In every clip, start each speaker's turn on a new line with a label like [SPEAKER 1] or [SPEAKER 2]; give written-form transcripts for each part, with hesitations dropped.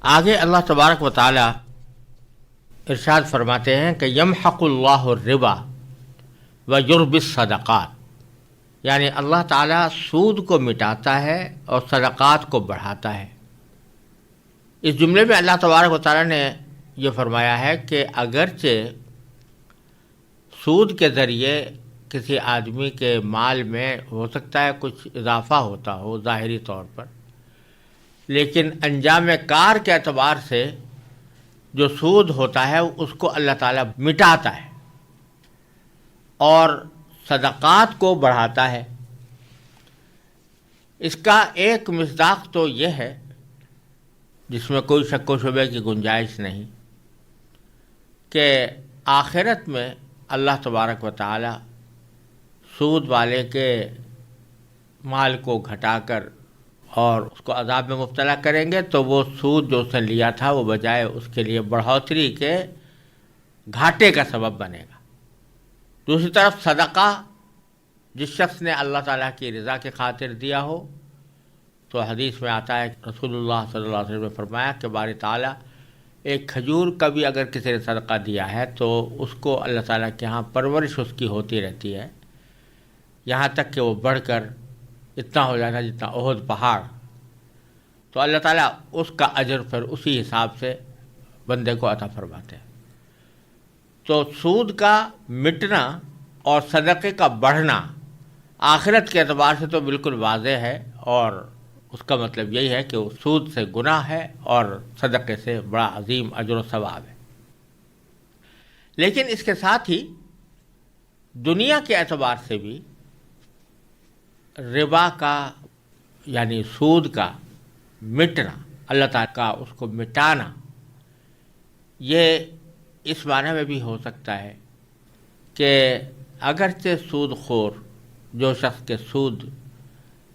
[SPEAKER 1] آگے اللہ تبارک و تعالی ارشاد فرماتے ہیں کہ یمحق الربا ویربی الصدقات، یعنی اللہ تعالیٰ سود کو مٹاتا ہے اور صدقات کو بڑھاتا ہے۔ اس جملے میں اللہ تبارک و تعالیٰ نے یہ فرمایا ہے کہ اگرچہ سود کے ذریعے کسی آدمی کے مال میں ہو سکتا ہے کچھ اضافہ ہوتا ہو ظاہری طور پر، لیکن انجام کار کے اعتبار سے جو سود ہوتا ہے اس کو اللہ تعالیٰ مٹاتا ہے اور صدقات کو بڑھاتا ہے۔ اس کا ایک مصداق تو یہ ہے جس میں کوئی شک و شبے کی گنجائش نہیں کہ آخرت میں اللہ تبارک و تعالی سود والے کے مال کو گھٹا کر اور اس کو عذاب میں مبتلا کریں گے، تو وہ سود جو اس نے لیا تھا وہ بجائے اس کے لیے بڑھوتری کے گھاٹے کا سبب بنے گا۔ دوسری طرف صدقہ جس شخص نے اللہ تعالیٰ کی رضا کی خاطر دیا ہو، تو حدیث میں آتا ہے رسول اللہ صلی اللہ علیہ وسلم نے فرمایا کہ باری تعالیٰ ایک کھجور کا بھی اگر کسی نے صدقہ دیا ہے تو اس کو اللہ تعالیٰ کے ہاں پرورش اس کی ہوتی رہتی ہے، یہاں تک کہ وہ بڑھ کر اتنا ہو جاتا ہے جتنا احد پہاڑ، تو اللہ تعالیٰ اس کا اجر پھر اسی حساب سے بندے کو عطا فرماتے ہیں۔ تو سود کا مٹنا اور صدقے کا بڑھنا آخرت کے اعتبار سے تو بالکل واضح ہے، اور اس کا مطلب یہی ہے کہ وہ سود سے گناہ ہے اور صدقے سے بڑا عظیم اجر و ثواب ہے۔ لیکن اس کے ساتھ ہی دنیا کے اعتبار سے بھی ربا کا یعنی سود کا مٹنا، اللہ تعالیٰ کا اس کو مٹانا، یہ اس معنی میں بھی ہو سکتا ہے کہ اگرچہ سود خور جو شخص کے سود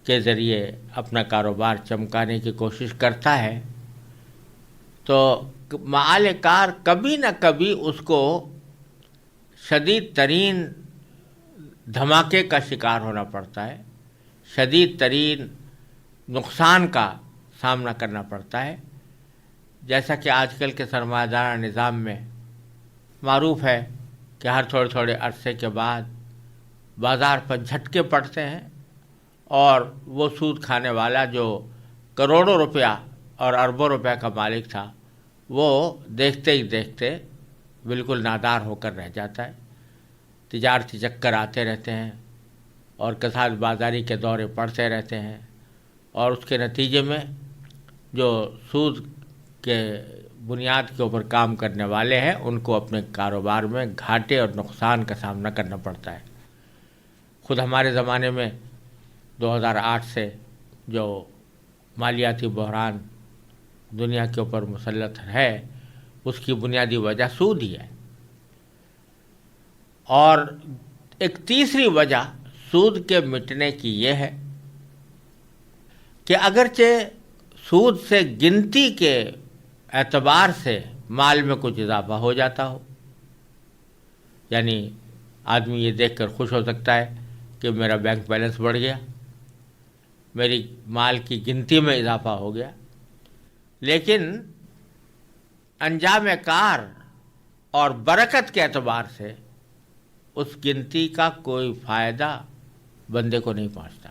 [SPEAKER 1] کے ذریعے اپنا کاروبار چمکانے کی کوشش کرتا ہے، تو معال کار کبھی نہ کبھی اس کو شدید ترین دھماکے کا شکار ہونا پڑتا ہے، شدید ترین نقصان کا سامنا کرنا پڑتا ہے، جیسا کہ آج کل کے سرمایہ دارانہ نظام میں معروف ہے کہ ہر تھوڑے تھوڑے عرصے کے بعد بازار پر جھٹکے پڑتے ہیں اور وہ سود کھانے والا جو کروڑوں روپیہ اور اربوں روپے کا مالک تھا وہ دیکھتے ہی دیکھتے بالکل نادار ہو کر رہ جاتا ہے۔ تجارتی چکر آتے رہتے ہیں اور کساد بازاری کے دورے پڑتے رہتے ہیں، اور اس کے نتیجے میں جو سود کے بنیاد کے اوپر کام کرنے والے ہیں ان کو اپنے کاروبار میں گھاٹے اور نقصان کا سامنا کرنا پڑتا ہے۔ خود ہمارے زمانے میں 2008 سے جو مالیاتی بحران دنیا کے اوپر مسلط ہے اس کی بنیادی وجہ سود ہی ہے، اور ایک تیسری وجہ سود کے مٹنے کی یہ ہے کہ اگرچہ سود سے گنتی کے اعتبار سے مال میں کچھ اضافہ ہو جاتا ہو، یعنی آدمی یہ دیکھ کر خوش ہو سکتا ہے کہ میرا بینک بیلنس بڑھ گیا، میری مال کی گنتی میں اضافہ ہو گیا، لیکن انجام کار اور برکت کے اعتبار سے اس گنتی کا کوئی فائدہ بندے کو نہیں پہنچتا۔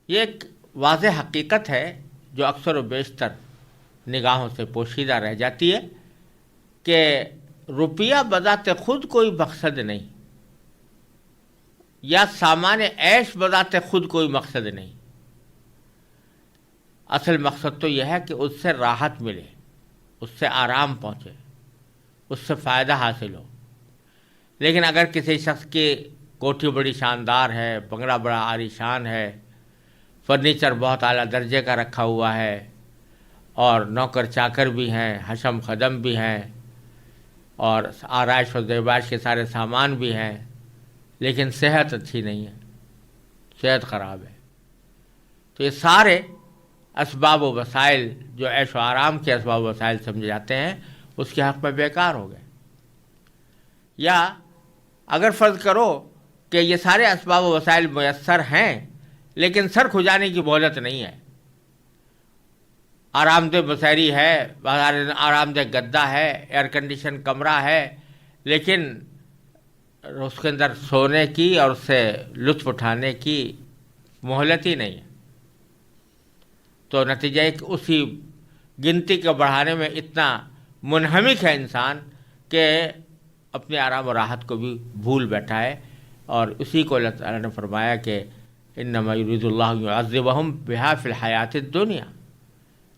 [SPEAKER 1] یہ ایک واضح حقیقت ہے جو اکثر و بیشتر نگاہوں سے پوشیدہ رہ جاتی ہے کہ روپیہ بذات خود کوئی مقصد نہیں، یا سامان عیش بذات خود کوئی مقصد نہیں، اصل مقصد تو یہ ہے کہ اس سے راحت ملے، اس سے آرام پہنچے، اس سے فائدہ حاصل ہو۔ لیکن اگر کسی شخص کی کوٹھی بڑی شاندار ہے، بنگلہ بڑا عالی شان ہے، فرنیچر بہت اعلیٰ درجے کا رکھا ہوا ہے، اور نوکر چاکر بھی ہیں، حشم خدم بھی ہیں، اور آرائش و زیبائش کے سارے سامان بھی ہیں، لیکن صحت اچھی نہیں ہے، صحت خراب ہے، تو یہ سارے اسباب و وسائل جو عیش و آرام کے اسباب و وسائل سمجھے جاتے ہیں اس کے حق میں بیکار ہو گئے۔ یا اگر فرض کرو کہ یہ سارے اسباب و وسائل میسر ہیں لیکن سر کھجانے کی مہلت نہیں ہے، آرام دہ بسیری ہے، آرام دہ گدا ہے، ایئر کنڈیشن کمرہ ہے، لیکن اس کے اندر سونے کی اور اس سے لطف اٹھانے کی مہلت ہی نہیں ہے، تو نتیجہ ایک اسی گنتی کو بڑھانے میں اتنا منہمک ہے انسان کہ اپنے آرام و راحت کو بھی بھول بیٹھا ہے. اور اسی کو اللہ تعالیٰ نے فرمایا کہ انما یرید اللہ یعذبہم بہا فی الحیات الدنیا.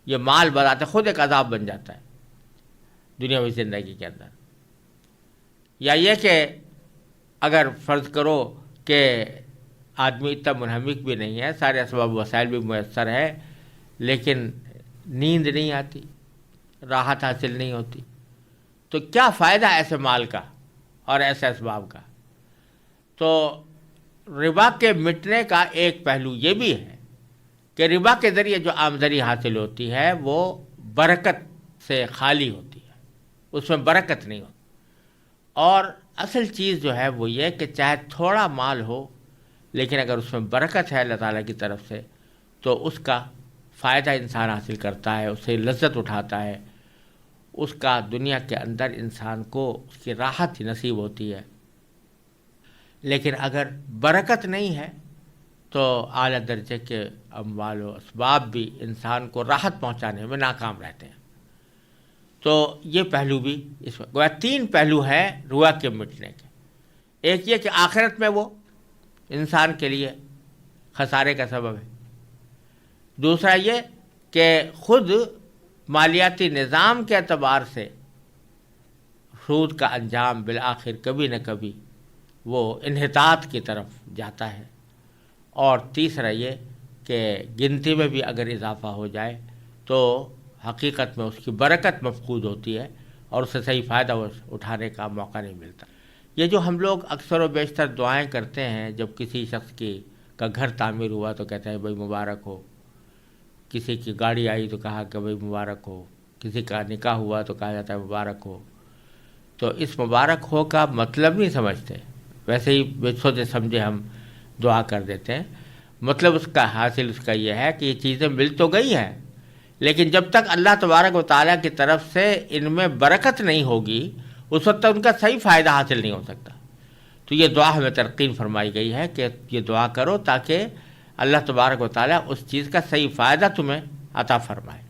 [SPEAKER 1] یہ مال بذات خود ایک عذاب بن جاتا ہے دنیاوی زندگی کے اندر. یا یہ کہ اگر فرض کرو کہ آدمی اتنا منہمک بھی نہیں ہے، سارے اسباب وسائل بھی میسر ہے، لیکن نیند نہیں آتی، راحت حاصل نہیں ہوتی، تو کیا فائدہ ایسے مال کا اور ایسے اسباب کا؟ تو ربا کے مٹنے کا ایک پہلو یہ بھی ہے کہ ربا کے ذریعے جو آمدنی حاصل ہوتی ہے وہ برکت سے خالی ہوتی ہے، اس میں برکت نہیں ہوتی. اور اصل چیز جو ہے وہ یہ کہ چاہے تھوڑا مال ہو، لیکن اگر اس میں برکت ہے اللہ تعالیٰ کی طرف سے تو اس کا فائدہ انسان حاصل کرتا ہے، اس سے لذت اٹھاتا ہے، اس کا دنیا کے اندر انسان کو اس کی راحت ہی نصیب ہوتی ہے. لیکن اگر برکت نہیں ہے تو اعلیٰ درجے کے اموال و اسباب بھی انسان کو راحت پہنچانے میں ناکام رہتے ہیں. تو یہ پہلو بھی اس میں گویا 3 پہلو ہے روا کے مٹنے کے. ایک یہ کہ آخرت میں وہ انسان کے لیے خسارے کا سبب ہے. دوسرا یہ کہ خود مالیاتی نظام کے اعتبار سے سود کا انجام بالآخر کبھی نہ کبھی وہ انحطاط کی طرف جاتا ہے. اور تیسرا یہ کہ گنتی میں بھی اگر اضافہ ہو جائے تو حقیقت میں اس کی برکت مفقود ہوتی ہے اور اسے صحیح فائدہ اٹھانے کا موقع نہیں ملتا. یہ جو ہم لوگ اکثر و بیشتر دعائیں کرتے ہیں جب کسی شخص کا گھر تعمیر ہوا تو کہتے ہیں بھائی مبارک ہو، کسی کی گاڑی آئی تو کہا کہ بھائی مبارک ہو، کسی کا نکاح ہوا تو کہا جاتا ہے مبارک ہو. تو اس مبارک ہو کا مطلب نہیں سمجھتے، ویسے ہی بے سوچے سمجھے ہم دعا کر دیتے ہیں. مطلب اس کا حاصل اس کا یہ ہے کہ یہ چیزیں مل تو گئی ہیں، لیکن جب تک اللہ تبارک و تعالیٰ کی طرف سے ان میں برکت نہیں ہوگی اس وقت تک ان کا صحیح فائدہ حاصل نہیں ہو سکتا. تو یہ دعا ہمیں ترقین فرمائی گئی ہے کہ یہ دعا کرو تاکہ اللہ تبارک و تعالیٰ اس چیز کا صحیح فائدہ تمہیں عطا فرمائے.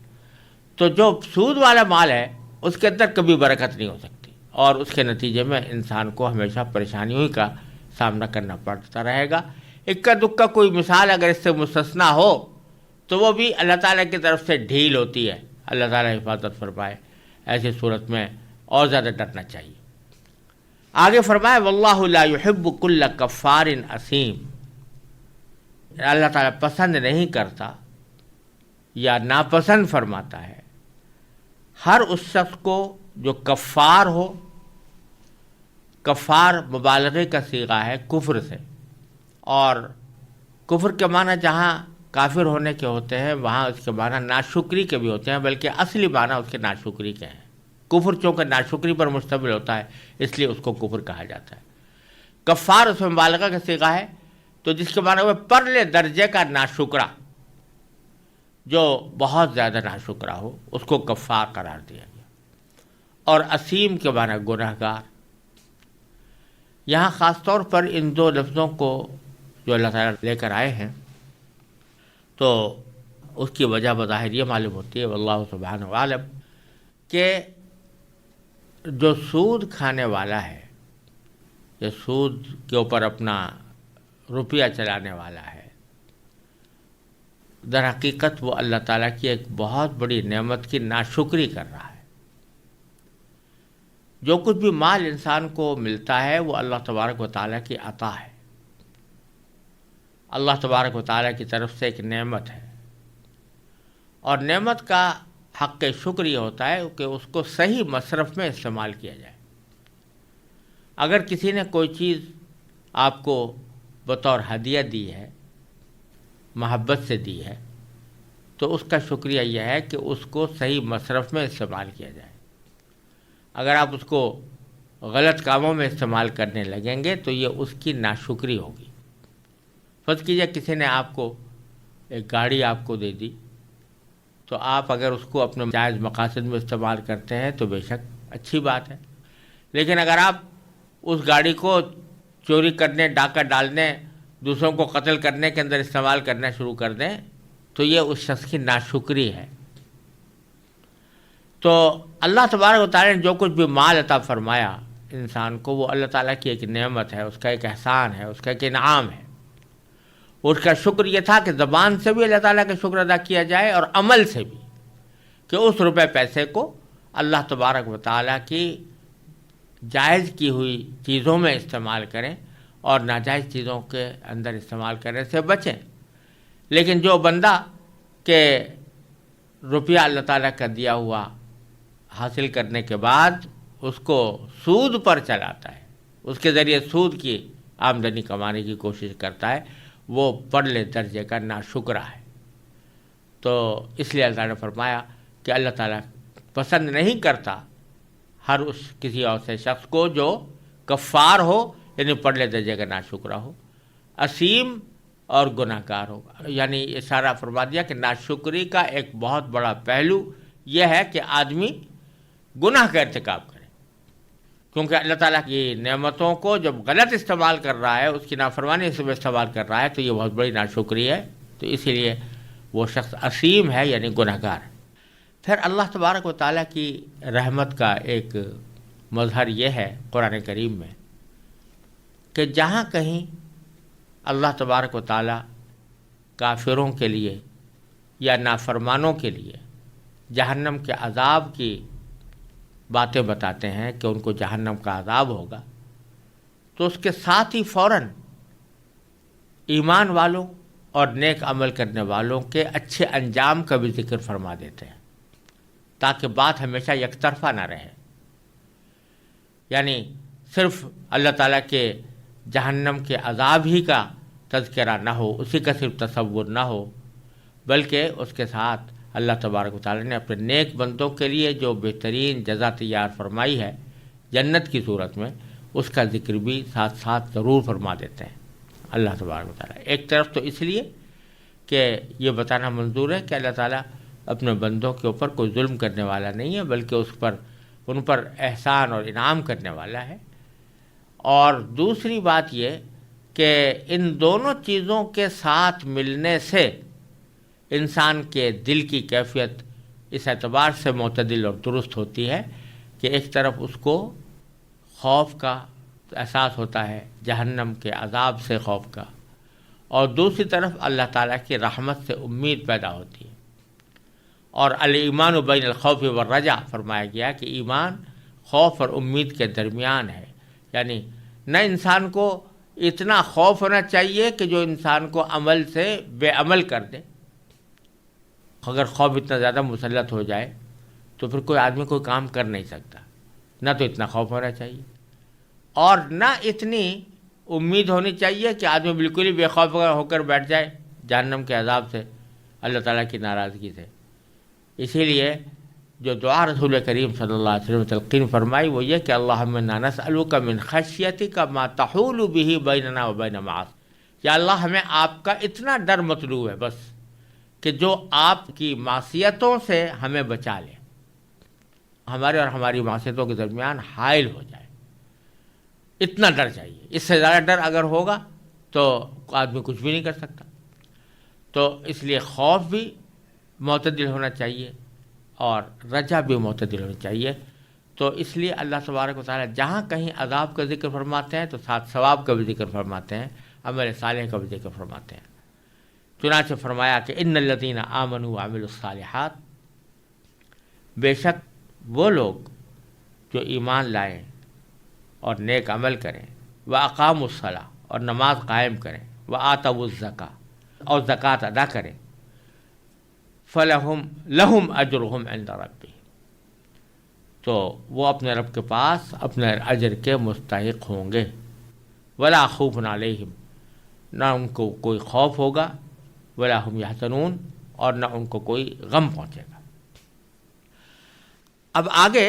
[SPEAKER 1] تو جو سود والا مال ہے اس کے اندر کبھی برکت نہیں ہو سکتی اور اس کے نتیجے میں انسان کو ہمیشہ پریشانیوں کا سامنا کرنا پڑتا رہے گا. اکا دکا کوئی مثال اگر اس سے مستثنا ہو تو وہ بھی اللہ تعالیٰ کی طرف سے ڈھیل ہوتی ہے. اللہ تعالیٰ حفاظت فرمائے. ایسی صورت میں اور زیادہ ڈرنا چاہیے. آگے فرمائے واللہ لا يحب كل کفار اثیم. اللہ تعالیٰ پسند نہیں کرتا یا ناپسند فرماتا ہے ہر اس شخص کو جو کفار ہو. کفار مبالغے کا صیغہ ہے کفر سے، اور کفر کے معنی جہاں کافر ہونے کے ہوتے ہیں وہاں اس کے معنی ناشکری کے بھی ہوتے ہیں، بلکہ اصلی معنی اس کے ناشکری کے ہیں. کفر چونکہ ناشکری پر مشتمل ہوتا ہے اس لیے اس کو کفر کہا جاتا ہے. کفار اس میں مبالغہ کا صیغہ ہے تو جس کے معنی وہ پرلے درجے کا ناشکرا، جو بہت زیادہ ناشکرا ہو اس کو کفار قرار دیا گیا. اور اسیم کے معنی گناہ گار. یہاں خاص طور پر ان 2 لفظوں کو جو اللہ تعالیٰ لے کر آئے ہیں تو اس کی وجہ بظاہر یہ معلوم ہوتی ہے واللہ سبحانہ عالم کہ جو سود کھانے والا ہے، یہ سود کے اوپر اپنا روپیہ چلانے والا ہے، در حقیقت وہ اللہ تعالیٰ کی ایک بہت بڑی نعمت کی ناشکری کر رہا ہے. جو کچھ بھی مال انسان کو ملتا ہے وہ اللہ تبارک و تعالیٰ کی عطا ہے، اللہ تبارک و تعالیٰ کی طرف سے ایک نعمت ہے. اور نعمت کا حق شکر یہ ہوتا ہے کہ اس کو صحیح مصرف میں استعمال کیا جائے. اگر کسی نے کوئی چیز آپ کو بطور ہدیہ دی ہے، محبت سے دی ہے، تو اس کا شکریہ یہ ہے کہ اس کو صحیح مصرف میں استعمال کیا جائے. اگر آپ اس کو غلط کاموں میں استعمال کرنے لگیں گے تو یہ اس کی ناشکری ہوگی. فرض کیجیے کسی نے آپ کو ایک گاڑی آپ کو دے دی تو آپ اگر اس کو اپنے جائز مقاصد میں استعمال کرتے ہیں تو بے شک اچھی بات ہے، لیکن اگر آپ اس گاڑی کو چوری کرنے، ڈاکہ ڈالنے، دوسروں کو قتل کرنے کے اندر استعمال کرنا شروع کر دیں تو یہ اس شخص کی ناشکری ہے۔ تو اللہ تبارک و تعالیٰ نے جو کچھ بھی مال عطا فرمایا انسان کو، وہ اللہ تعالیٰ کی ایک نعمت ہے، اس کا ایک احسان ہے، اس کا ایک انعام ہے۔ اس کا شکر یہ تھا کہ زبان سے بھی اللہ تعالیٰ کا شکر ادا کیا جائے اور عمل سے بھی، کہ اس روپے پیسے کو اللہ تبارک و تعالیٰ کی جائز کی ہوئی چیزوں میں استعمال کریں اور ناجائز چیزوں کے اندر استعمال کرنے سے بچیں۔ لیکن جو بندہ کہ روپیہ اللہ تعالیٰ کا دیا ہوا حاصل کرنے کے بعد اس کو سود پر چلاتا ہے، اس کے ذریعے سود کی آمدنی کمانے کی کوشش کرتا ہے، وہ پرلے درجے کا ناشکرا ہے۔ تو اس لیے اللہ تعالیٰ نے فرمایا کہ اللہ تعالیٰ پسند نہیں کرتا ہر اس کسی اور سے شخص کو جو کفار ہو، یعنی پرلے درجے کا ناشکرا ہو، اسیم اور گناہ گار ہو۔ یعنی اشارہ فرما دیا کہ ناشکری کا ایک بہت بڑا پہلو یہ ہے کہ آدمی گناہ کا ارتکاب کرے، کیونکہ اللہ تعالیٰ کی نعمتوں کو جب غلط استعمال کر رہا ہے، اس کی نافرمانی سے استعمال کر رہا ہے تو یہ بہت بڑی ناشکری ہے۔ تو اسی لیے وہ شخص اسیم ہے، یعنی گناہ گار ہے۔ پھر اللہ تبارک و تعالیٰ کی رحمت کا ایک مظہر یہ ہے قرآن کریم میں کہ جہاں کہیں اللہ تبارک و تعالیٰ کافروں کے لیے یا نافرمانوں کے لیے جہنم کے عذاب کی باتیں بتاتے ہیں کہ ان کو جہنم کا عذاب ہوگا، تو اس کے ساتھ ہی فوراً ایمان والوں اور نیک عمل کرنے والوں کے اچھے انجام کا بھی ذکر فرما دیتے ہیں، تاکہ بات ہمیشہ یک طرفہ نہ رہے۔ یعنی صرف اللہ تعالیٰ کے جہنم کے عذاب ہی کا تذکرہ نہ ہو، اسی کا صرف تصور نہ ہو، بلکہ اس کے ساتھ اللہ تبارک و تعالیٰ نے اپنے نیک بندوں کے لیے جو بہترین جزا تیار فرمائی ہے جنت کی صورت میں، اس کا ذکر بھی ساتھ ساتھ ضرور فرما دیتے ہیں اللہ تبارک و تعالیٰ۔ ایک طرف تو اس لیے کہ یہ بتانا منظور ہے کہ اللہ تعالیٰ اپنے بندوں کے اوپر کوئی ظلم کرنے والا نہیں ہے، بلکہ ان پر احسان اور انعام کرنے والا ہے۔ اور دوسری بات یہ کہ ان دونوں چیزوں کے ساتھ ملنے سے انسان کے دل کی کیفیت اس اعتبار سے معتدل اور درست ہوتی ہے کہ ایک طرف اس کو خوف کا احساس ہوتا ہے، جہنم کے عذاب سے خوف کا، اور دوسری طرف اللہ تعالیٰ کی رحمت سے امید پیدا ہوتی ہے۔ اور الایمان بین الخوف والرجا فرمایا گیا کہ ایمان خوف اور امید کے درمیان ہے، یعنی نہ انسان کو اتنا خوف ہونا چاہیے کہ جو انسان کو عمل سے بے عمل کر دے۔ اگر خوف اتنا زیادہ مسلط ہو جائے تو پھر کوئی آدمی کوئی کام کر نہیں سکتا، نہ تو اتنا خوف ہونا چاہیے اور نہ اتنی امید ہونی چاہیے کہ آدمی بالکل ہی بے خوف ہو کر بیٹھ جائے جہنم کے عذاب سے، اللہ تعالیٰ کی ناراضگی سے۔ اسی لیے جو دعا رسول کریم صلی اللہ علیہ وسلم تلقین فرمائی وہ یہ کہ اللہم انا نسألک من خشیتک ما تحول به بیننا و بین معاصیک، یا اللہ ہمیں آپ کا اتنا ڈر مطلوب ہے بس کہ جو آپ کی معصیتوں سے ہمیں بچا لے، ہمارے اور ہماری معصیتوں کے درمیان حائل ہو جائے، اتنا ڈر چاہیے۔ اس سے زیادہ ڈر اگر ہوگا تو آدمی کچھ بھی نہیں کر سکتا۔ تو اس لیے خوف بھی معتدل ہونا چاہیے اور رجا بھی معتدل ہونی چاہیے۔ تو اس لیے اللہ تبارک و تعالیٰ جہاں کہیں عذاب کا ذکر فرماتے ہیں تو ساتھ ثواب کا بھی ذکر فرماتے ہیں، عمل صالح کا بھی ذکر فرماتے ہیں۔ چنانچہ فرمایا کہ ان الذین آمنوا وعملوا الصالحات، بے شک وہ لوگ جو ایمان لائیں اور نیک عمل کریں، واقاموا الصلاۃ اور نماز قائم کریں، وآتوا الزکاۃ اور زکوٰۃ ادا کریں، لہم اجرہم عند ربہم، تو وہ اپنے رب کے پاس اپنے اجر کے مستحق ہوں گے، ولا خوف علیہم، نہ ان کو کوئی خوف ہوگا، ولا ہم یحزنون، اور نہ ان کو کوئی غم پہنچے گا۔ اب آگے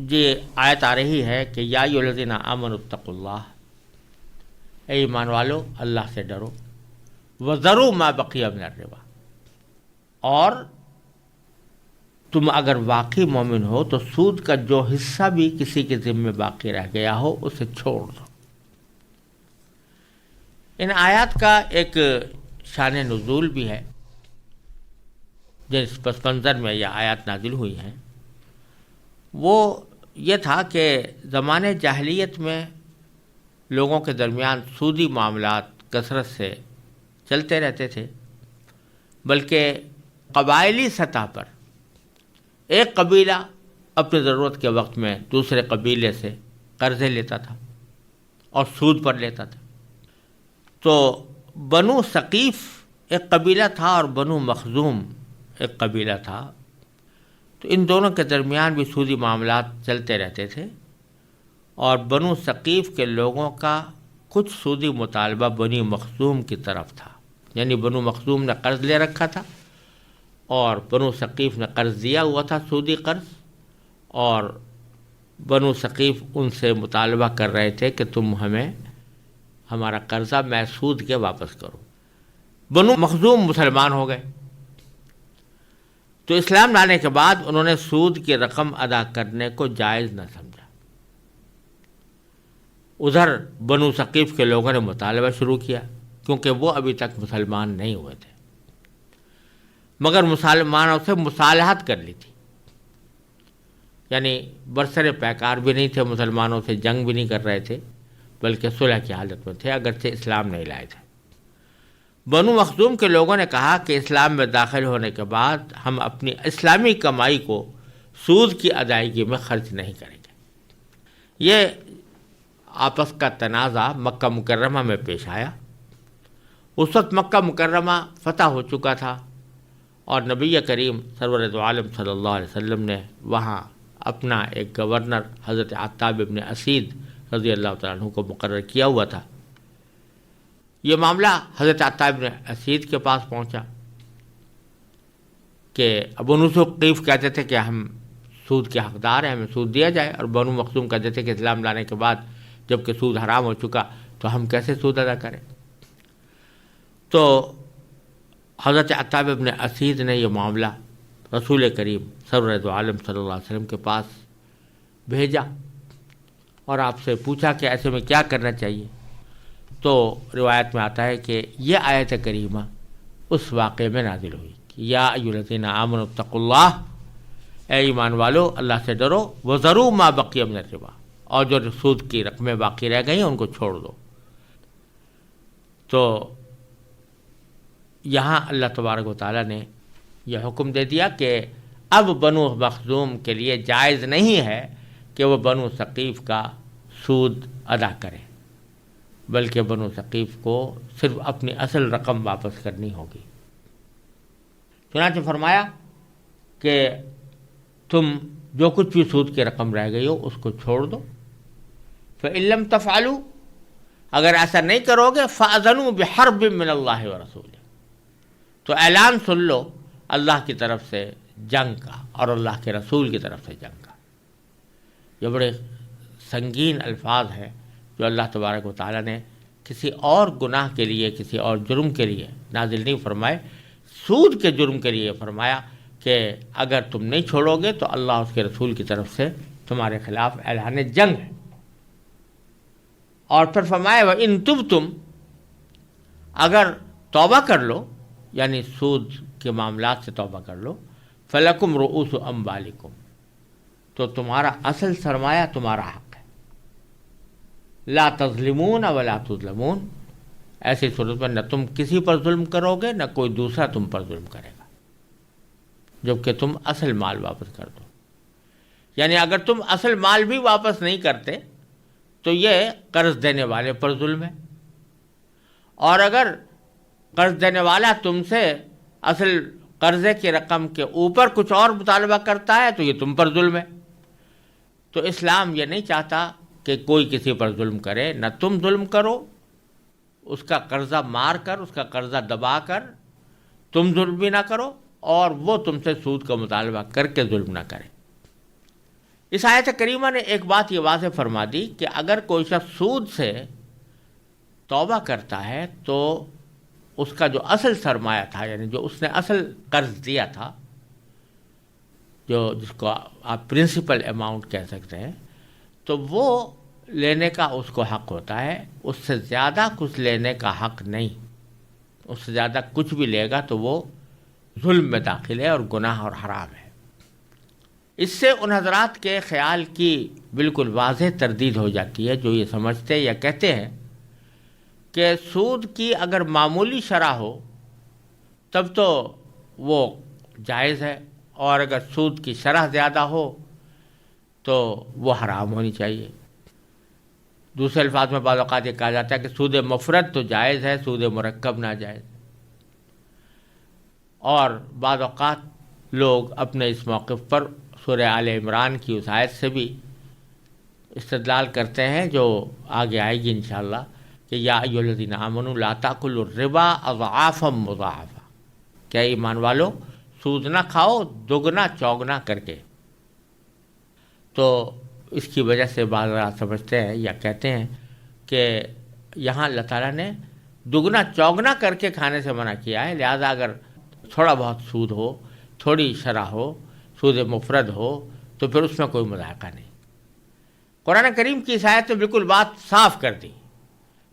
[SPEAKER 1] یہ آیت آ رہی ہے کہ یا ایھا الذین آمنوا اتقوا اللہ، اے ایمان والو اللہ سے ڈرو، وذروا ما بقی من الربا، اور تم اگر واقعی مومن ہو تو سود کا جو حصہ بھی کسی کے ذمے باقی رہ گیا ہو اسے چھوڑ دو۔ ان آیات کا ایک شان نزول بھی ہے، جس پس منظر میں یہ آیات نازل ہوئی ہیں وہ یہ تھا کہ زمانے جاہلیت میں لوگوں کے درمیان سودی معاملات کثرت سے چلتے رہتے تھے، بلکہ قبائلی سطح پر ایک قبیلہ اپنی ضرورت کے وقت میں دوسرے قبیلے سے قرضے لیتا تھا اور سود پر لیتا تھا۔ تو بنو ثقیف ایک قبیلہ تھا اور بنو مخزوم ایک قبیلہ تھا، تو ان دونوں کے درمیان بھی سودی معاملات چلتے رہتے تھے، اور بنو ثقیف کے لوگوں کا کچھ سودی مطالبہ بنی مخزوم کی طرف تھا، یعنی بنو مخزوم نے قرض لے رکھا تھا اور بنو ثقیف نے قرض دیا ہوا تھا، سودی قرض، اور بنو ثقیف ان سے مطالبہ کر رہے تھے کہ تم ہمیں ہمارا قرضہ میں سود کے واپس کرو۔ بنو مخزوم مسلمان ہو گئے، تو اسلام لانے کے بعد انہوں نے سود کی رقم ادا کرنے کو جائز نہ سمجھا۔ ادھر بنو ثقیف کے لوگوں نے مطالبہ شروع کیا، کیونکہ وہ ابھی تک مسلمان نہیں ہوئے تھے، مگر مسلمانوں سے مصالحت کر لی تھی، یعنی برسر پیکار بھی نہیں تھے، مسلمانوں سے جنگ بھی نہیں کر رہے تھے، بلکہ صلح کی حالت میں تھے، اگرچہ اسلام نہیں لائے تھے۔ بنو مخزوم کے لوگوں نے کہا کہ اسلام میں داخل ہونے کے بعد ہم اپنی اسلامی کمائی کو سود کی ادائیگی میں خرچ نہیں کریں گے۔ یہ آپس کا تنازع مکہ مکرمہ میں پیش آیا۔ اس وقت مکہ مکرمہ فتح ہو چکا تھا، اور نبی کریم سرور دو عالم صلی اللہ علیہ وسلم نے وہاں اپنا ایک گورنر حضرت عتاب ابن اسید رضی اللہ تعالیٰ عنہ کو مقرر کیا ہوا تھا۔ یہ معاملہ حضرت عتاب ابن اسید کے پاس پہنچا کہ بنو ثقیف کہتے تھے کہ ہم سود کے حقدار ہیں، ہمیں سود دیا جائے، اور بنو مخزوم کہتے تھے کہ اسلام لانے کے بعد جب کہ سود حرام ہو چکا تو ہم کیسے سود ادا کریں۔ تو حضرت عتاب ابن اسید نے یہ معاملہ رسول کریم سرور دو عالم صلی اللہ علیہ وسلم کے پاس بھیجا اور آپ سے پوچھا کہ ایسے میں کیا کرنا چاہیے۔ تو روایت میں آتا ہے کہ یہ آیت کریمہ اس واقعے میں نازل ہوئی کہ یا ایھا الذین آمنوا اتقوا اللہ، اے ایمان والو اللہ سے ڈرو، وذروا ما بقی من الربا، اور جو سود کی رقمیں باقی رہ گئی ہیں ان کو چھوڑ دو۔ تو یہاں اللہ تبارک و تعالیٰ نے یہ حکم دے دیا کہ اب بنو مخزوم کے لیے جائز نہیں ہے کہ وہ بنو ثقیف کا سود ادا کریں، بلکہ بنو ثقیف کو صرف اپنی اصل رقم واپس کرنی ہوگی۔ چنانچہ فرمایا کہ تم جو کچھ بھی سود کی رقم رہ گئی ہو اس کو چھوڑ دو۔ فَإِن لَّمْ تَفْعَلُوا، اگر ایسا نہیں کرو گے فَأَذَنُوا بِحَرْبٍ مِّنَ اللَّهِ وَرَسُولِهِ، تو اعلان سن لو اللہ کی طرف سے جنگ کا اور اللہ کے رسول کی طرف سے جنگ کا۔ یہ بڑے سنگین الفاظ ہیں جو اللہ تبارک و تعالیٰ نے کسی اور گناہ کے لیے، کسی اور جرم کے لیے نازل نہیں فرمائے، سود کے جرم کے لیے فرمایا کہ اگر تم نہیں چھوڑو گے تو اللہ اس کے رسول کی طرف سے تمہارے خلاف اعلان جنگ ہے۔ اور پھر فرمایا وَإِن تُبْتُمْ، اگر توبہ کر لو، یعنی سود کے معاملات سے توبہ کر لو، فَلَكُمْ رُؤُوسُ أَمْوَالِكُمْ، تو تمہارا اصل سرمایہ تمہارا حق ہے، لا تظلمون ولا تظلمون، ایسی صورت میں نہ تم کسی پر ظلم کرو گے نہ کوئی دوسرا تم پر ظلم کرے گا، جبکہ تم اصل مال واپس کر دو۔ یعنی اگر تم اصل مال بھی واپس نہیں کرتے تو یہ قرض دینے والے پر ظلم ہے، اور اگر قرض دینے والا تم سے اصل قرضے کی رقم کے اوپر کچھ اور مطالبہ کرتا ہے تو یہ تم پر ظلم ہے۔ تو اسلام یہ نہیں چاہتا کہ کوئی کسی پر ظلم کرے، نہ تم ظلم کرو، اس کا قرضہ مار کر، اس کا قرضہ دبا کر تم ظلم بھی نہ کرو، اور وہ تم سے سود کا مطالبہ کر کے ظلم نہ کرے۔ اس آیت کریمہ نے ایک بات یہ واضح فرما دی کہ اگر کوئی شخص سود سے توبہ کرتا ہے تو اس کا جو اصل سرمایہ تھا، یعنی جو اس نے اصل قرض دیا تھا، جس کو آپ پرنسپل اماؤنٹ کہہ سکتے ہیں، تو وہ لینے کا اس کو حق ہوتا ہے، اس سے زیادہ کچھ لینے کا حق نہیں. اس سے زیادہ کچھ بھی لے گا تو وہ ظلم میں داخل ہے اور گناہ اور حرام ہے. اس سے ان حضرات کے خیال کی بالکل واضح تردید ہو جاتی ہے جو یہ سمجھتے یا کہتے ہیں کہ سود کی اگر معمولی شرح ہو تب تو وہ جائز ہے، اور اگر سود کی شرح زیادہ ہو تو وہ حرام ہونی چاہیے. دوسرے الفاظ میں بعض اوقات یہ کہا جاتا ہے کہ سود مفرد تو جائز ہے، سود مرکب ناجائز. اور بعض اوقات لوگ اپنے اس موقف پر سورہ آل عمران کی اس آیت سے بھی استدلال کرتے ہیں جو آگے آئے گی انشاءاللہ، کہ یا ایھا الذین آمنوا لا تأکلوا الربا اضعافا مضاعفا، کیا ایمان والو سود نہ کھاؤ دگنا چوگنا کر کے. تو اس کی وجہ سے بعض لوگ سمجھتے ہیں یا کہتے ہیں کہ یہاں اللہ تعالیٰ نے دگنا چوگنا کر کے کھانے سے منع کیا ہے، لہذا اگر تھوڑا بہت سود ہو، تھوڑی شرح ہو، سود مفرد ہو تو پھر اس میں کوئی مذائقہ نہیں. قرآن کریم کی اس آیت نے بالکل بات صاف کر دی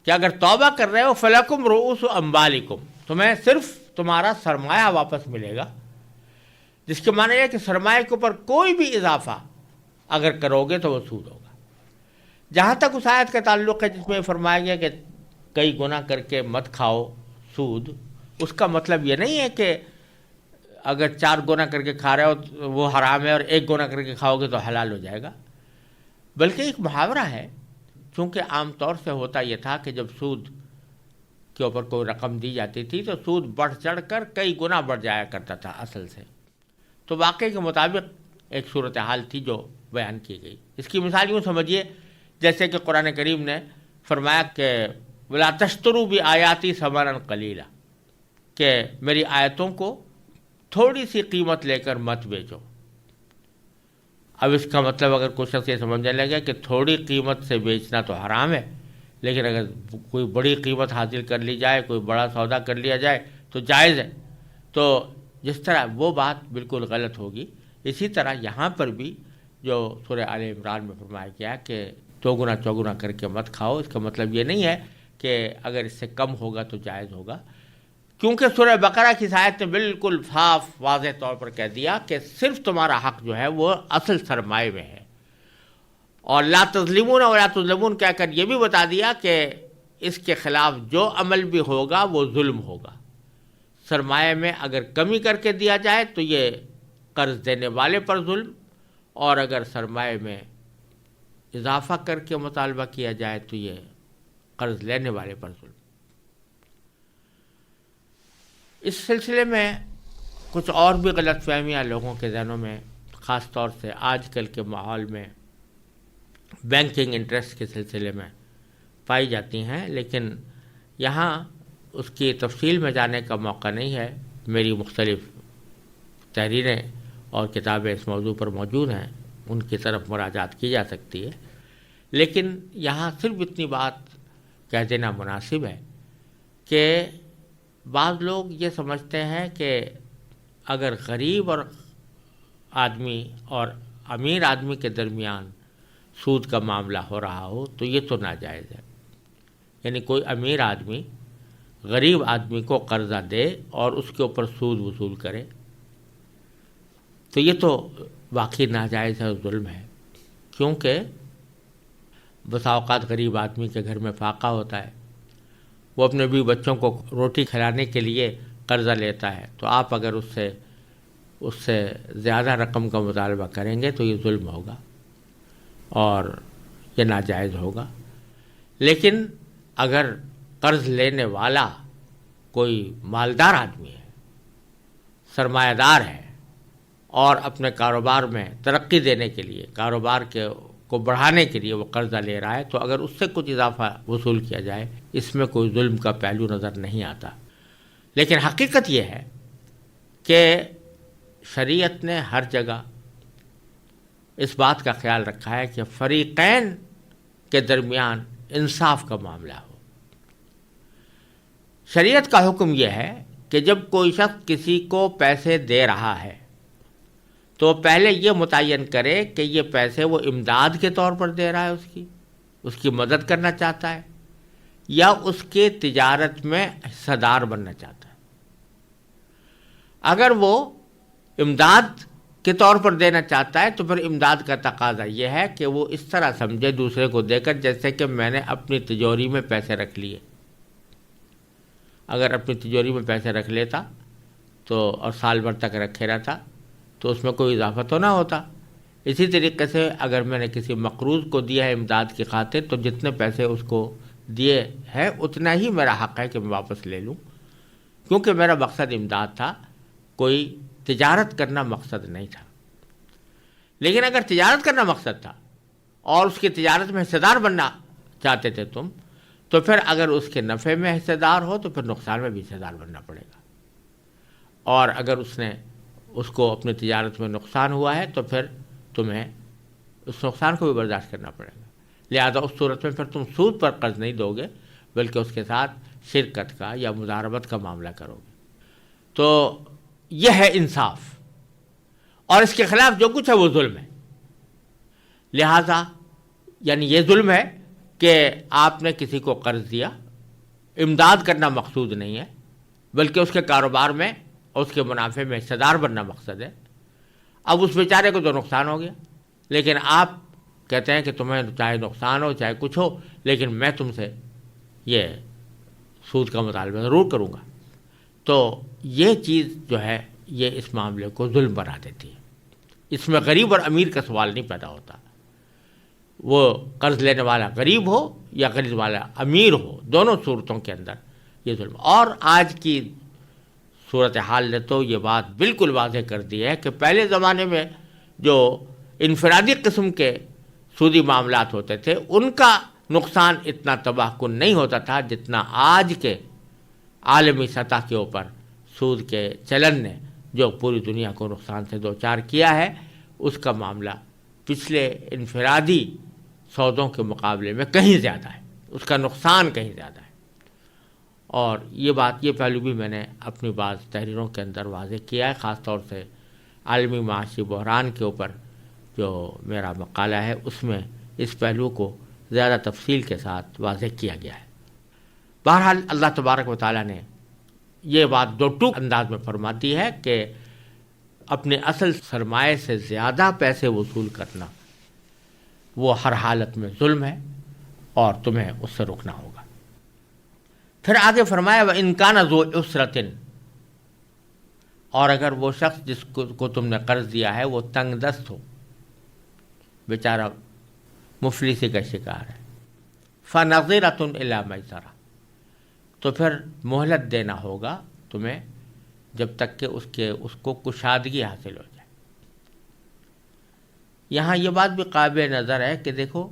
[SPEAKER 1] کہ اگر توبہ کر رہے ہو فلکم رؤوس اموالکم، تمہیں صرف تمہارا سرمایہ واپس ملے گا، جس کے معنی ہے کہ سرمایہ کے اوپر کوئی بھی اضافہ اگر کرو گے تو وہ سود ہوگا. جہاں تک اس آیت کا تعلق ہے جس میں فرمایا گیا کہ کئی گناہ کر کے مت کھاؤ سود، اس کا مطلب یہ نہیں ہے کہ اگر 4 گناہ کر کے کھا رہے ہو وہ حرام ہے اور 1 گناہ کر کے کھاؤ گے تو حلال ہو جائے گا، بلکہ ایک محاورہ ہے. چونکہ عام طور سے ہوتا یہ تھا کہ جب سود کے اوپر کوئی رقم دی جاتی تھی تو سود بڑھ چڑھ کر کئی گنا بڑھ جایا کرتا تھا اصل سے. تو واقعے کے مطابق ایک صورتحال تھی جو بیان کی گئی. اس کی مثال یوں سمجھیے جیسے کہ قرآن کریم نے فرمایا کہ وَلَا تَشْتَرُوا بِآيَاتِي ثَمَنًا قَلِيلًا، کہ میری آیتوں کو تھوڑی سی قیمت لے کر مت بیچو. اب اس کا مطلب اگر کوئی شخص یہ سمجھنے لگے کہ تھوڑی قیمت سے بیچنا تو حرام ہے، لیکن اگر کوئی بڑی قیمت حاصل کر لی جائے، کوئی بڑا سودا کر لیا جائے تو جائز ہے، تو جس طرح وہ بات بالکل غلط ہوگی. اسی طرح یہاں پر بھی جو سورہ آل عمران میں فرمایا گیا کہ 2 گنا چوگنا کر کے مت کھاؤ، اس کا مطلب یہ نہیں ہے کہ اگر اس سے کم ہوگا تو جائز ہوگا، کیونکہ سورہ بقرہ کی آیت نے بالکل صاف واضح طور پر کہہ دیا کہ صرف تمہارا حق جو ہے وہ اصل سرمایہ میں ہے. اور لا تظلمون ولا تظلمون کہہ کر یہ بھی بتا دیا کہ اس کے خلاف جو عمل بھی ہوگا وہ ظلم ہوگا. سرمایہ میں اگر کمی کر کے دیا جائے تو یہ قرض دینے والے پر ظلم، اور اگر سرمایہ میں اضافہ کر کے مطالبہ کیا جائے تو یہ قرض لینے والے پر ظلم. اس سلسلے میں کچھ اور بھی غلط فہمیاں لوگوں کے ذہنوں میں خاص طور سے آج کل کے ماحول میں بینکنگ انٹرسٹ کے سلسلے میں پائی جاتی ہیں، لیکن یہاں اس کی تفصیل میں جانے کا موقع نہیں ہے. میری مختلف تحریریں اور کتابیں اس موضوع پر موجود ہیں، ان کی طرف مراجعات کی جا سکتی ہے، لیکن یہاں صرف اتنی بات کہہ دینا مناسب ہے کہ بعض لوگ یہ سمجھتے ہیں کہ اگر غریب اور آدمی اور امیر آدمی کے درمیان سود کا معاملہ ہو رہا ہو تو یہ تو ناجائز ہے. یعنی کوئی امیر آدمی غریب آدمی کو قرضہ دے اور اس کے اوپر سود وصول کرے تو یہ تو واقعی ناجائز ہے اور ظلم ہے، کیونکہ بسا اوقات غریب آدمی کے گھر میں فاقہ ہوتا ہے، وہ اپنے بیوی بچوں کو روٹی کھلانے کے لیے قرضہ لیتا ہے، تو آپ اگر اس سے زیادہ رقم کا مطالبہ کریں گے تو یہ ظلم ہوگا اور یہ ناجائز ہوگا. لیکن اگر قرض لینے والا کوئی مالدار آدمی ہے، سرمایہ دار ہے، اور اپنے کاروبار میں ترقی دینے کے لیے، کاروبار کو بڑھانے کے لیے وہ قرضہ لے رہا ہے، تو اگر اس سے کچھ اضافہ وصول کیا جائے اس میں کوئی ظلم کا پہلو نظر نہیں آتا. لیکن حقیقت یہ ہے کہ شریعت نے ہر جگہ اس بات کا خیال رکھا ہے کہ فریقین کے درمیان انصاف کا معاملہ ہو. شریعت کا حکم یہ ہے کہ جب کوئی شخص کسی کو پیسے دے رہا ہے تو پہلے یہ متعین کرے کہ یہ پیسے وہ امداد کے طور پر دے رہا ہے، اس کی مدد کرنا چاہتا ہے، یا اس کے تجارت میں حصہ دار بننا چاہتا ہے۔ اگر وہ امداد کے طور پر دینا چاہتا ہے تو پھر امداد کا تقاضا یہ ہے کہ وہ اس طرح سمجھے دوسرے کو دے کر جیسے کہ میں نے اپنی تجوری میں پیسے رکھ لیے۔ اگر اپنی تجوری میں پیسے رکھ لیتا تو اور سال بھر تک رکھے رہتا تو اس میں کوئی اضافہ تو نہ ہوتا۔ اسی طریقے سے اگر میں نے کسی مقروض کو دیا ہے امداد کی خاطر تو جتنے پیسے اس کو دیے ہیں اتنا ہی میرا حق ہے کہ میں واپس لے لوں، کیونکہ میرا مقصد امداد تھا، کوئی تجارت کرنا مقصد نہیں تھا۔ لیکن اگر تجارت کرنا مقصد تھا اور اس کی تجارت میں حصہ دار بننا چاہتے تھے تم، تو پھر اگر اس کے نفع میں حصہ دار ہو تو پھر نقصان میں بھی حصہ دار بننا پڑے گا، اور اگر اس کو اپنی تجارت میں نقصان ہوا ہے تو پھر تمہیں اس نقصان کو بھی برداشت کرنا پڑے گا۔ لہذا اس صورت میں پھر تم سود پر قرض نہیں دو گے بلکہ اس کے ساتھ شرکت کا یا مضاربت کا معاملہ کرو گے۔ تو یہ ہے انصاف، اور اس کے خلاف جو کچھ ہے وہ ظلم ہے۔ لہذا یعنی یہ ظلم ہے کہ آپ نے کسی کو قرض دیا، امداد کرنا مقصود نہیں ہے بلکہ اس کے کاروبار میں اور اس کے منافع میں حصہ دار بننا مقصد ہے۔ اب اس بیچارے کو تو نقصان ہو گیا، لیکن آپ کہتے ہیں کہ تمہیں چاہے نقصان ہو چاہے کچھ ہو لیکن میں تم سے یہ سود کا مطالبہ ضرور کروں گا۔ تو یہ چیز جو ہے یہ اس معاملے کو ظلم بنا دیتی ہے۔ اس میں غریب اور امیر کا سوال نہیں پیدا ہوتا، وہ قرض لینے والا غریب ہو یا قرض والا امیر ہو، دونوں صورتوں کے اندر یہ ظلم۔ اور آج کی صورتحال نے تو یہ بات بالکل واضح کر دی ہے کہ پہلے زمانے میں جو انفرادی قسم کے سودی معاملات ہوتے تھے ان کا نقصان اتنا تباہ کن نہیں ہوتا تھا جتنا آج کے عالمی سطح کے اوپر سود کے چلن نے جو پوری دنیا کو نقصان سے دوچار کیا ہے، اس کا معاملہ پچھلے انفرادی سودوں کے مقابلے میں کہیں زیادہ ہے، اس کا نقصان کہیں زیادہ ہے۔ اور یہ پہلو بھی میں نے اپنی بعض تحریروں کے اندر واضح کیا ہے، خاص طور سے عالمی معاشی بحران کے اوپر جو میرا مقالہ ہے اس میں اس پہلو کو زیادہ تفصیل کے ساتھ واضح کیا گیا ہے۔ بہرحال اللہ تبارک و تعالیٰ نے یہ بات دو ٹوک انداز میں فرماتی ہے کہ اپنے اصل سرمایہ سے زیادہ پیسے وصول کرنا وہ ہر حالت میں ظلم ہے اور تمہیں اس سے رکنا ہوگا۔ پھر آگے فرمایا وَإِنْ كَانَ ذُو عُسْرَةٍ، اور اگر وہ شخص جس کو تم نے قرض دیا ہے وہ تنگ دست ہو، بیچارہ مفلسی کا شکار ہے، فَنَظِرَةٌ إِلَىٰ مَيْسَرَةٍ، تو پھر مہلت دینا ہوگا تمہیں جب تک کہ اس کو کشادگی حاصل ہو جائے۔ یہاں یہ بات بھی قابل نظر ہے کہ دیکھو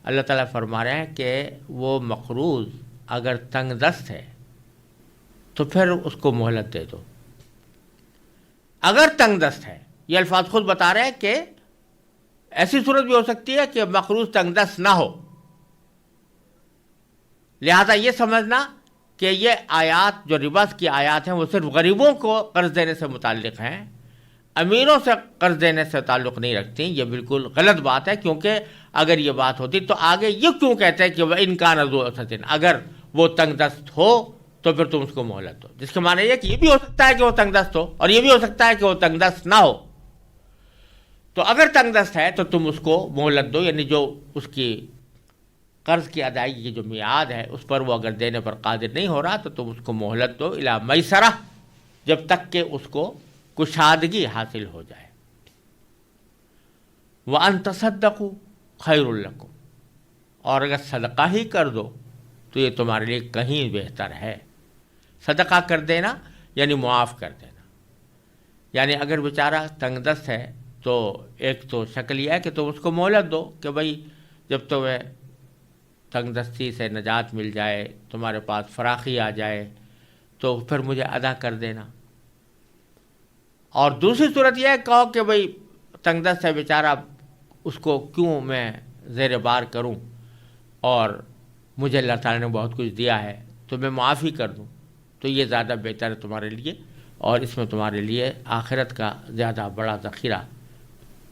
[SPEAKER 1] اللہ تعالیٰ فرما رہے ہیں کہ وہ مقروض اگر تنگ دست ہے تو پھر اس کو مہلت دے دو۔ اگر تنگ دست ہے، یہ الفاظ خود بتا رہے ہیں کہ ایسی صورت بھی ہو سکتی ہے کہ مقروض تنگ دست نہ ہو، لہذا یہ سمجھنا کہ یہ آیات جو ربا کی آیات ہیں وہ صرف غریبوں کو قرض دینے سے متعلق ہیں، امیروں سے قرض دینے سے تعلق نہیں رکھتی۔ یہ بالکل غلط بات ہے، کیونکہ اگر یہ بات ہوتی تو آگے یہ کیوں کہتے ہیں کہ وَإِنْ كَانَ ذُو عُسْرَةٍ، اگر وہ تنگ دست ہو تو پھر تم اس کو مہلت دو، جس کے معنی یہ کہ یہ بھی ہو سکتا ہے کہ وہ تنگ دست ہو اور یہ بھی ہو سکتا ہے کہ وہ تنگ دست نہ ہو۔ تو اگر تنگ دست ہے تو تم اس کو مہلت دو، یعنی جو اس کی قرض کی ادائیگی کی جو میعاد ہے اس پر وہ اگر دینے پر قادر نہیں ہو رہا تو تم اس کو مہلت دو الی میسرہ، جب تک کہ اس کو کشادگی حاصل ہو جائے۔ وَأَن تَصَدَّقُوا خَيْرٌ لَكُمْ، اور اگر صدقہ ہی کر دو تو یہ تمہارے لیے کہیں بہتر ہے۔ صدقہ کر دینا یعنی معاف کر دینا، یعنی اگر بیچارہ تنگ دست ہے تو ایک تو شکل یہ ہے کہ تم اس کو مہلت دو کہ بھائی جب تمہیں تنگ دستی سے نجات مل جائے، تمہارے پاس فراخی آ جائے تو پھر مجھے ادا کر دینا۔ اور دوسری صورت یہ ہے کہو کہ بھائی تنگ دست ہے بیچارہ، اس کو کیوں میں زیر بار کروں، اور مجھے اللہ تعالیٰ نے بہت کچھ دیا ہے تو میں معافی کر دوں، تو یہ زیادہ بہتر ہے تمہارے لیے، اور اس میں تمہارے لیے آخرت کا زیادہ بڑا ذخیرہ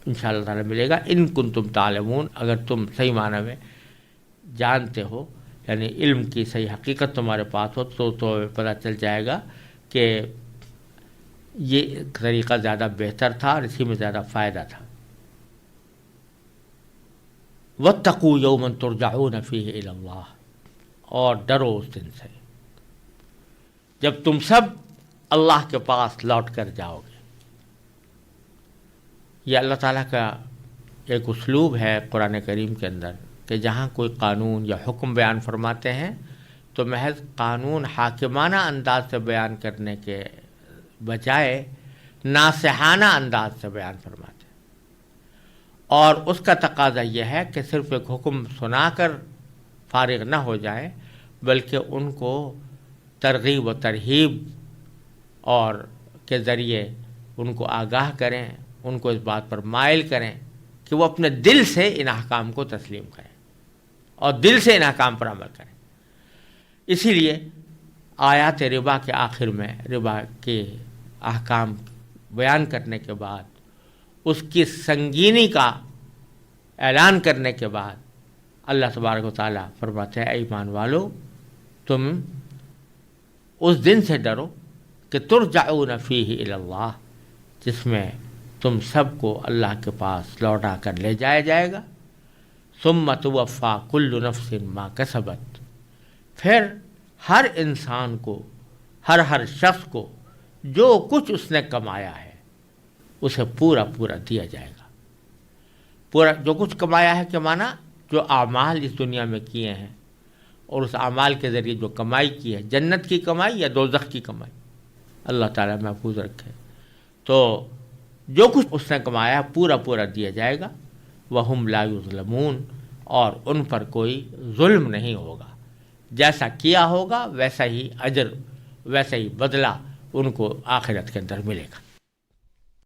[SPEAKER 1] انشاءاللہ تعالیٰ ملے گا. ان کنتم تعلمون، اگر تم صحیح معنی میں جانتے ہو، یعنی علم کی صحیح حقیقت تمہارے پاس ہو تو پتہ چل جائے گا کہ یہ طریقہ زیادہ بہتر تھا اور اسی میں زیادہ فائدہ تھا. واتقوا یوما ترجعون فیہ الی اللہ، اور ڈرو اس دن سے جب تم سب اللہ کے پاس لوٹ کر جاؤ گے. یہ اللہ تعالیٰ کا ایک اسلوب ہے قرآن کریم کے اندر کہ جہاں کوئی قانون یا حکم بیان فرماتے ہیں تو محض قانون حاکمانہ انداز سے بیان کرنے کے بجائے ناصحانہ انداز سے بیان فرماتے ہیں. اور اس کا تقاضا یہ ہے کہ صرف ایک حکم سنا کر فارغ نہ ہو جائیں، بلکہ ان کو ترغیب و ترہیب اور کے ذریعے ان کو آگاہ کریں، ان کو اس بات پر مائل کریں کہ وہ اپنے دل سے ان احکام کو تسلیم کریں اور دل سے ان احکام پر عمل کریں. اسی لیے آیات ربا کے آخر میں ربا کے احکام بیان کرنے کے بعد، اس کی سنگینی کا اعلان کرنے کے بعد، اللہ تبارک و تعالیٰ فرماتے ہیں اے ایمان والو، تم اس دن سے ڈرو کہ ترجعون فیہ الی اللہ، جس میں تم سب کو اللہ کے پاس لوٹا کر لے جایا جائے گا. ثم توفی کل نفس ما کسبت، پھر ہر انسان کو، ہر شخص کو جو کچھ اس نے کمایا ہے اسے پورا دیا جائے گا. پورا جو کچھ کمایا ہے کہ معنی جو اعمال اس دنیا میں کیے ہیں اور اس اعمال کے ذریعے جو کمائی کی ہے، جنت کی کمائی یا دوزخ کی کمائی، اللہ تعالیٰ محفوظ رکھے. تو جو کچھ اس نے کمایا پورا دیا جائے گا. وَهُمْ لَا يُظْلَمُونَ، اور ان پر کوئی ظلم نہیں ہوگا. جیسا کیا ہوگا ویسا ہی اجر، ویسا ہی بدلہ ان کو آخرت کے اندر ملے گا.